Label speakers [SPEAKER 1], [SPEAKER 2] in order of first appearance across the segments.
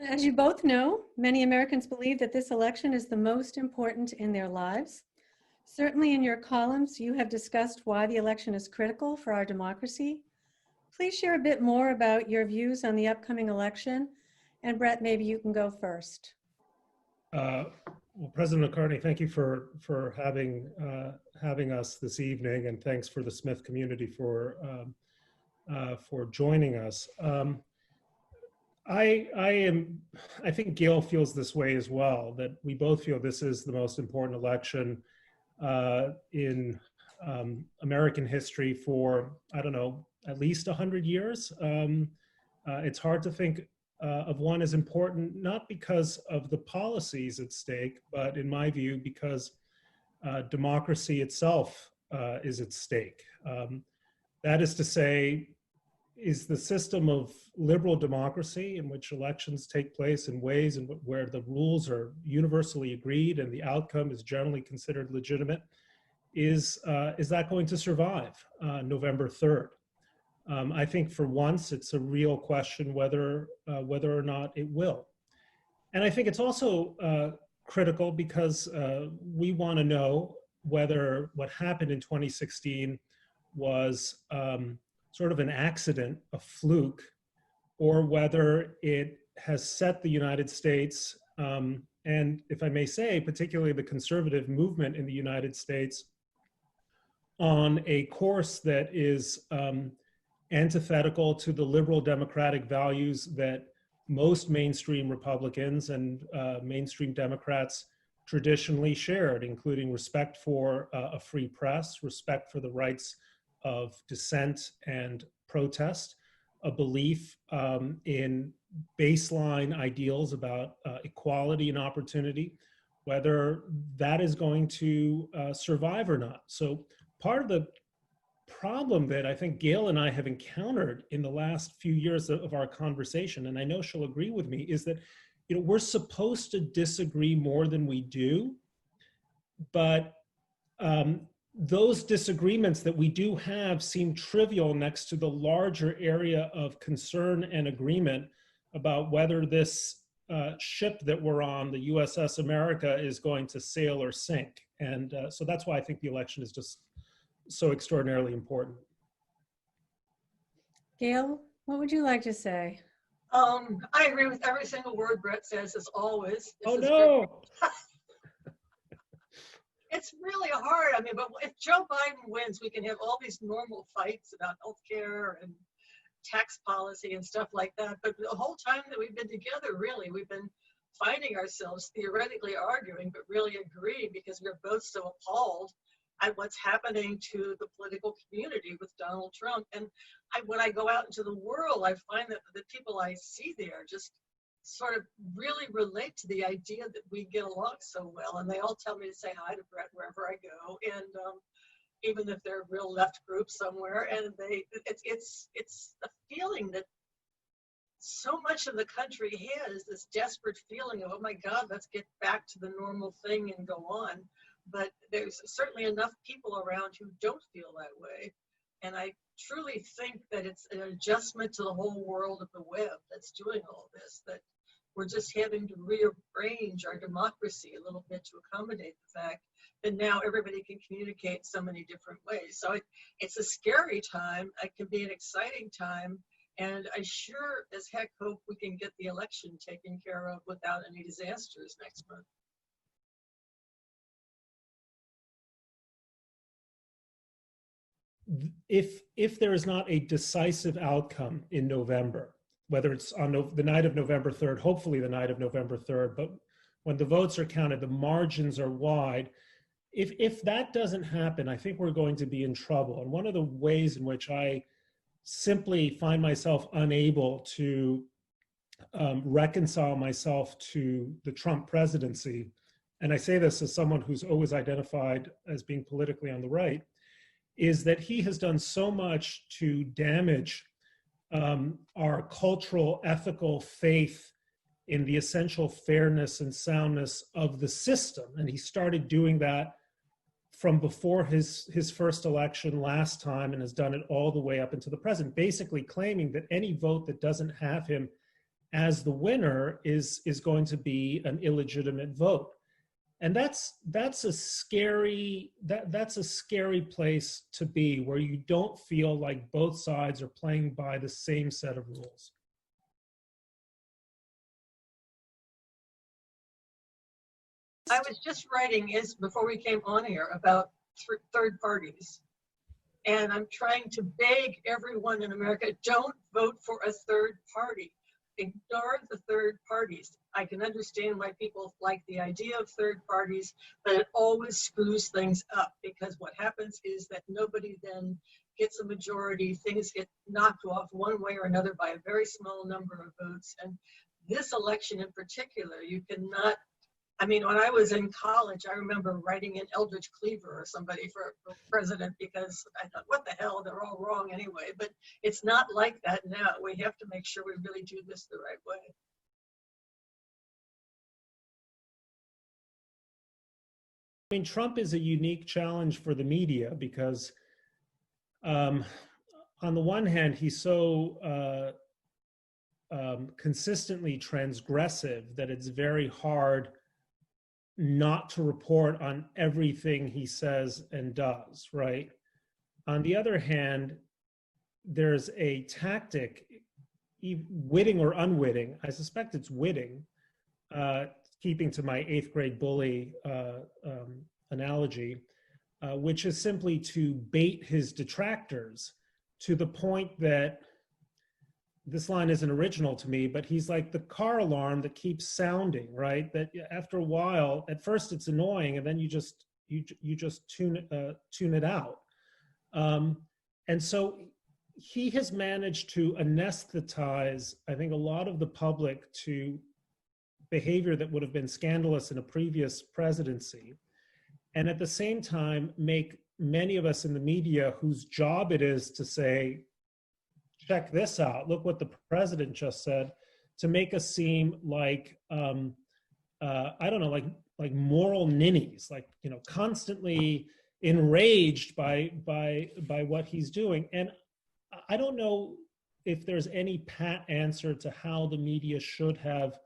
[SPEAKER 1] As you both know, many Americans believe that this election is the most important in their lives. Certainly in your columns, you have discussed why the election is critical for our democracy. Please share a bit more about your views on the upcoming election. And Brett, maybe you can go first.
[SPEAKER 2] Well, President McCartney, thank you for having us this evening, and thanks for the Smith community for joining us. I think Gail feels this way as well, that we both feel this is the most important election in American history for, I don't know, at least 100 years. It's hard to think of one as important, not because of the policies at stake, but in my view, because democracy itself is at stake. That is to say, is the system of liberal democracy in which elections take place in ways where the rules are universally agreed and the outcome is generally considered legitimate, is that going to survive November 3rd? I think for once it's a real question whether or not it will. And I think it's also critical because we want to know whether what happened in 2016 was sort of an accident, a fluke, or whether it has set the United States, and if I may say, particularly the conservative movement in the United States, on a course that is antithetical to the liberal democratic values that most mainstream Republicans and mainstream Democrats traditionally shared, including respect for a free press, respect for the rights of dissent and protest, a belief in baseline ideals about equality and opportunity, whether that is going to survive or not. So part of the problem that I think Gail and I have encountered in the last few years of our conversation, and I know she'll agree with me, is that we're supposed to disagree more than we do, but those disagreements that we do have seem trivial next to the larger area of concern and agreement about whether this ship that we're on, the USS America, is going to sail or sink. And so that's why I think the election is just so extraordinarily important.
[SPEAKER 1] Gail, what would you like to say?
[SPEAKER 3] I agree with every single word Brett says, as always.
[SPEAKER 2] Oh no!
[SPEAKER 3] It's really hard. I mean, but if Joe Biden wins, we can have all these normal fights about healthcare and tax policy and stuff like that. But the whole time that we've been together, really, we've been finding ourselves theoretically arguing, but really agreeing because we're both so appalled at what's happening to the political community with Donald Trump. And when I go out into the world, I find that the people I see there just sort of really relate to the idea that we get along so well. And they all tell me to say hi to Brett wherever I go. And even if they're real left groups somewhere, and it's a feeling that so much of the country has, this desperate feeling of, oh my God, let's get back to the normal thing and go on. But there's certainly enough people around who don't feel that way. And I truly think that it's an adjustment to the whole world of the web that's doing all this, that we're just having to rearrange our democracy a little bit to accommodate the fact that now everybody can communicate so many different ways. So it's a scary time. It can be an exciting time. And I sure as heck hope we can get the election taken care of without any disasters next month.
[SPEAKER 2] If there is not a decisive outcome in November, whether it's on the night of November 3rd, hopefully the night of November 3rd, but when the votes are counted, the margins are wide. If that doesn't happen, I think we're going to be in trouble. And one of the ways in which I simply find myself unable to reconcile myself to the Trump presidency, and I say this as someone who's always identified as being politically on the right, is that he has done so much to damage our cultural, ethical faith in the essential fairness and soundness of the system. And he started doing that from before his first election last time and has done it all the way up into the present, basically claiming that any vote that doesn't have him as the winner is going to be an illegitimate vote. And that's a scary place to be, where you don't feel like both sides are playing by the same set of rules.
[SPEAKER 3] I was just writing before we came on here about third parties. And I'm trying to beg everyone in America, don't vote for a third party. Ignore the third parties. I can understand why people like the idea of third parties, but it always screws things up, because what happens is that nobody then gets a majority. Things get knocked off one way or another by a very small number of votes. And this election in particular, you cannot, I mean, when I was in college, I remember writing in Eldridge Cleaver or somebody for president, because I thought, what the hell, they're all wrong anyway. But it's not like that now. We have to make sure we really do this the right way.
[SPEAKER 2] I mean, Trump is a unique challenge for the media because on the one hand, he's so consistently transgressive that it's very hard not to report on everything he says and does, right? On the other hand, there's a tactic, witting or unwitting, I suspect it's witting, keeping to my 8th grade bully analogy, which is simply to bait his detractors to the point that, this line isn't original to me, but he's like the car alarm that keeps sounding, right? That after a while, at first it's annoying, and then you just tune it out. And so he has managed to anesthetize, I think, a lot of the public to behavior that would have been scandalous in a previous presidency, and at the same time make many of us in the media, whose job it is to say, check this out, look what the president just said, to make us seem like I don't know, like moral ninnies, like, you know, constantly enraged by what he's doing. And I don't know if there's any pat answer to how the media should have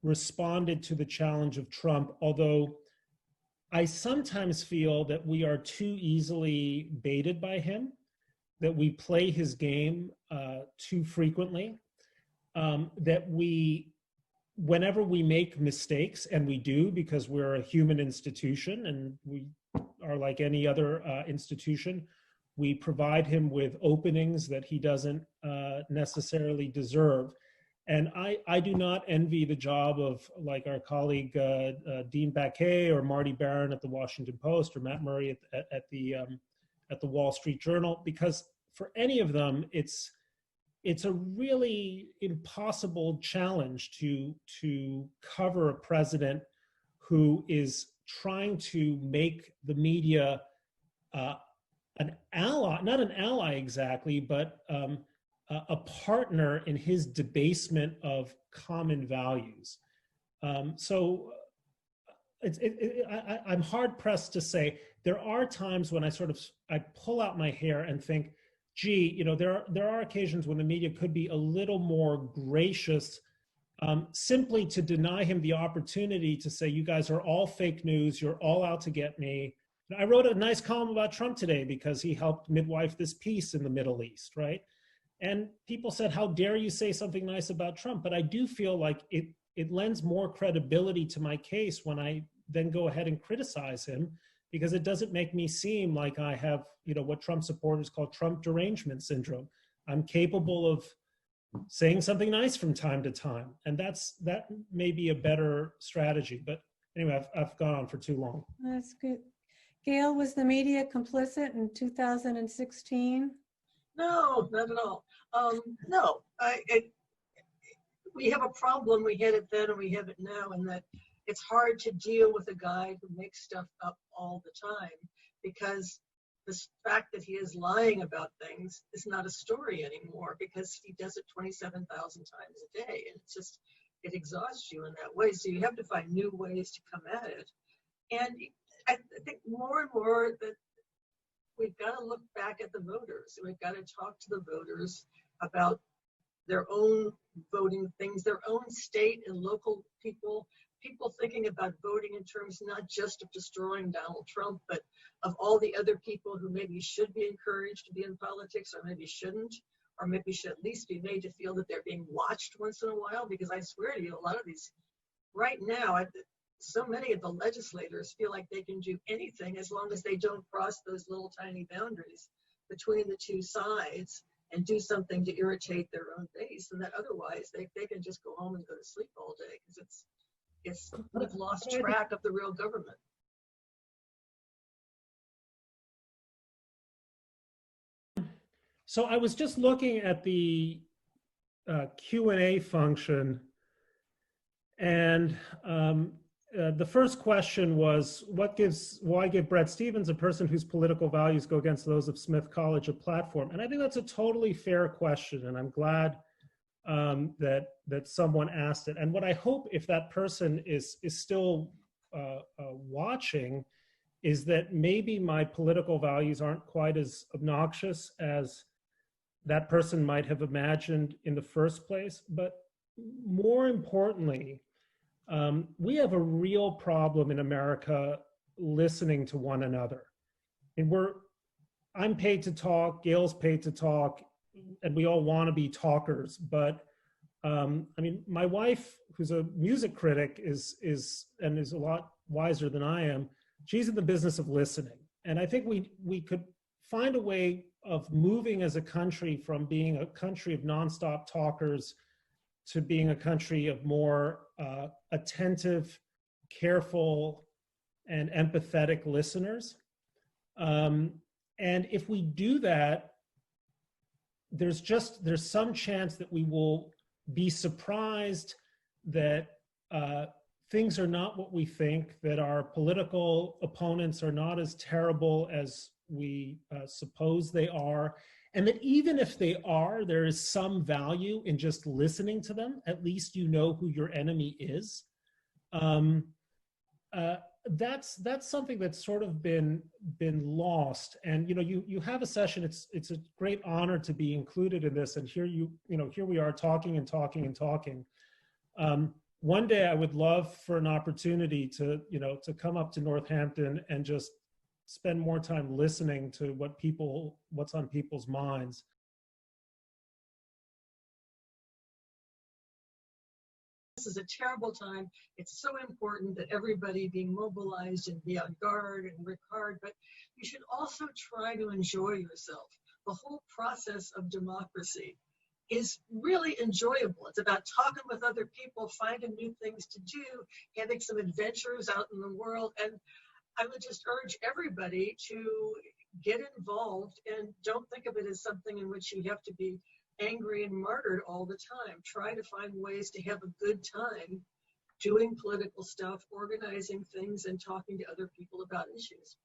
[SPEAKER 2] responded to the challenge of Trump, although I sometimes feel that we are too easily baited by him, that we play his game too frequently, that whenever we make mistakes, and we do because we're a human institution and we are like any other institution, we provide him with openings that he doesn't necessarily deserve. And I do not envy the job of, like, our colleague Dean Baquet or Marty Baron at the Washington Post or Matt Murray at the Wall Street Journal, because for any of them, it's a really impossible challenge to cover a president who is trying to make the media an ally, not an ally exactly, but a partner in his debasement of common values. So I'm hard pressed to say. There are times when I pull out my hair and think, gee, you know, there are occasions when the media could be a little more gracious, simply to deny him the opportunity to say, you guys are all fake news, you're all out to get me. I wrote a nice column about Trump today because he helped midwife this peace in the Middle East, right? And people said, how dare you say something nice about Trump? But I do feel like it lends more credibility to my case when I then go ahead and criticize him, because it doesn't make me seem like I have, you know, what Trump supporters call Trump derangement syndrome. I'm capable of saying something nice from time to time. And that may be a better strategy. But anyway, I've gone on for too long.
[SPEAKER 1] That's good. Gail, was the media complicit in 2016?
[SPEAKER 3] No, not at all. No, we have a problem. We had it then and we have it now, and that it's hard to deal with a guy who makes stuff up all the time, because the fact that he is lying about things is not a story anymore, because he does it 27,000 times a day, and it exhausts you in that way. So you have to find new ways to come at it. And I think more and more that we've got to look back at the voters. We've got to talk to the voters about their own voting things, their own state and local people, people thinking about voting in terms not just of destroying Donald Trump, but of all the other people who maybe should be encouraged to be in politics or maybe shouldn't, or maybe should at least be made to feel that they're being watched once in a while. Because I swear to you, a lot of these right now, so many of the legislators feel like they can do anything as long as they don't cross those little tiny boundaries between the two sides and do something to irritate their own base. And that otherwise they can just go home and go to sleep all day, because we've lost track of the real government.
[SPEAKER 2] So I was just looking at the Q&A function, and the first question was, why give Bret Stephens, a person whose political values go against those of Smith College, a platform? And I think that's a totally fair question, and I'm glad that someone asked it. And what I hope, if that person is still watching, is that maybe my political values aren't quite as obnoxious as that person might have imagined in the first place. But more importantly, we have a real problem in America listening to one another. And I'm paid to talk, Gail's paid to talk, and we all want to be talkers. But I mean, my wife, who's a music critic, is a lot wiser than I am. She's in the business of listening. And I think we could find a way of moving as a country from being a country of nonstop talkers to being a country of more attentive, careful, and empathetic listeners. And if we do that, there's some chance that we will be surprised that things are not what we think, that our political opponents are not as terrible as we suppose they are, and that even if they are, there is some value in just listening to them. At least you know who your enemy is. That's something that's sort of been lost. And you have a session. It's a great honor to be included in this. And here we are talking and talking and talking. One day I would love for an opportunity to come up to Northampton and just spend more time listening to what's on people's minds.
[SPEAKER 3] This is a terrible time. It's so important that everybody be mobilized and be on guard and work hard, but you should also try to enjoy yourself. The whole process of democracy is really enjoyable. It's about talking with other people, finding new things to do, having some adventures out in the world. And I would just urge everybody to get involved and don't think of it as something in which you have to be angry and martyred all the time. Try to find ways to have a good time doing political stuff, organizing things, and talking to other people about issues.